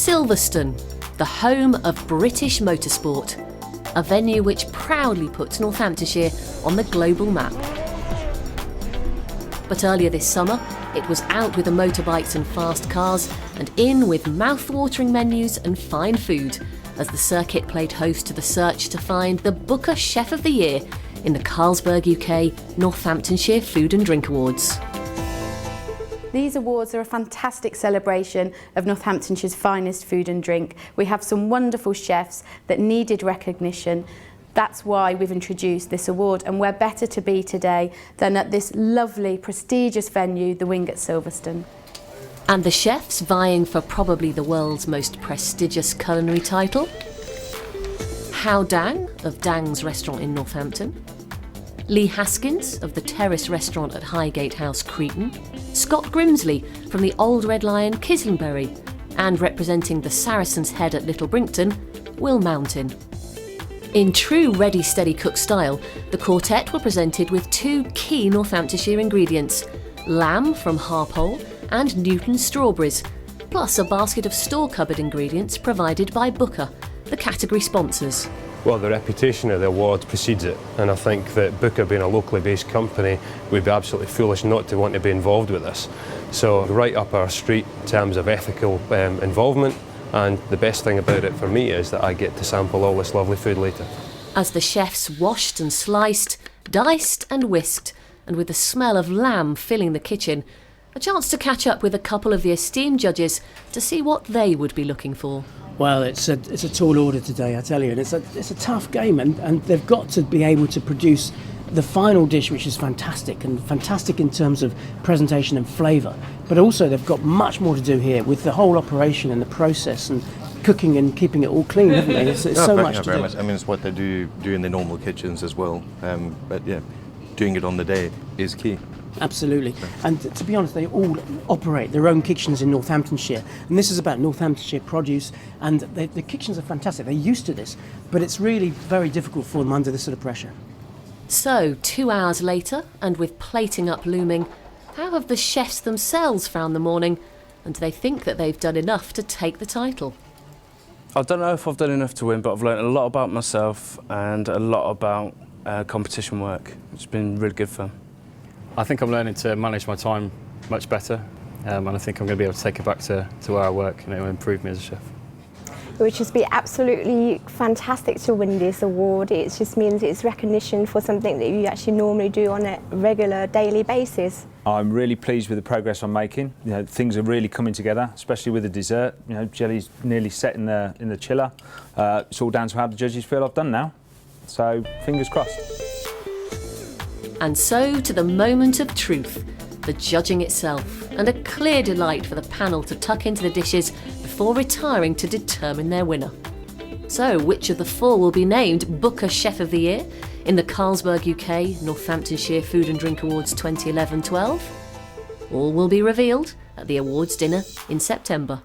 Silverstone, the home of British motorsport, a venue which proudly puts Northamptonshire on the global map. But earlier this summer, it was out with the motorbikes and fast cars, and in with mouth-watering menus and fine food, as the circuit played host to the search to find the Booker Chef of the Year in the Carlsberg UK Northamptonshire Food and Drink Awards. These awards are a fantastic celebration of Northamptonshire's finest food and drink. We have some wonderful chefs that needed recognition. That's why we've introduced this award, and where better to be today than at this lovely, prestigious venue, the Wing at Silverstone. And the chefs vying for probably the world's most prestigious culinary title? Hao Dang of Dang's restaurant in Northampton, Lee Haskins of the Terrace restaurant at Highgate House, Cretan, Scott Grimsley from the Old Red Lion, Kislingbury, and representing the Saracen's Head at Little Brinkton, Will Mountain. In true Ready Steady Cook style, the quartet were presented with two key Northamptonshire ingredients, lamb from Harpole and Newton strawberries, plus a basket of store cupboard ingredients provided by Booker, the category sponsors. Well, the reputation of the award precedes it, and I think that Booker, being a locally based company, would be absolutely foolish not to want to be involved with this. So right up our street in terms of ethical involvement, and the best thing about it for me is that I get to sample all this lovely food later. As the chefs washed and sliced, diced and whisked, and with the smell of lamb filling the kitchen, a chance to catch up with a couple of the esteemed judges to see what they would be looking for. Well, it's a tall order today, I tell you, and it's a tough game, and they've got to be able to produce the final dish, which is fantastic, and fantastic in terms of presentation and flavour. But also they've got much more to do here with the whole operation and the process and cooking and keeping it all clean, haven't they? It's so much to very do. much. I mean, it's what they do in the normal kitchens as well. But yeah, doing it on the day is key. Absolutely. And to be honest, they all operate their own kitchens in Northamptonshire. And this is about Northamptonshire produce, and the kitchens are fantastic. They're used to this, but it's really very difficult for them under this sort of pressure. So, 2 hours later, and with plating up looming, how have the chefs themselves found the morning? And do they think that they've done enough to take the title? I don't know if I've done enough to win, but I've learned a lot about myself and a lot about competition work. It's been really good fun. I think I'm learning to manage my time much better, and I think I'm going to be able to take it back to where I work, and it will improve me as a chef. It would just be absolutely fantastic to win this award. It just means it's recognition for something that you actually normally do on a regular, daily basis. I'm really pleased with the progress I'm making. You know, things are really coming together, especially with the dessert. You know, jelly's nearly set in the chiller. It's all down to how the judges feel I've done now. So, fingers crossed. And so to the moment of truth, the judging itself, and a clear delight for the panel to tuck into the dishes before retiring to determine their winner. So, which of the four will be named Booker Chef of the Year in the Carlsberg UK Northamptonshire Food and Drink Awards 2011-12? All will be revealed at the awards dinner in September.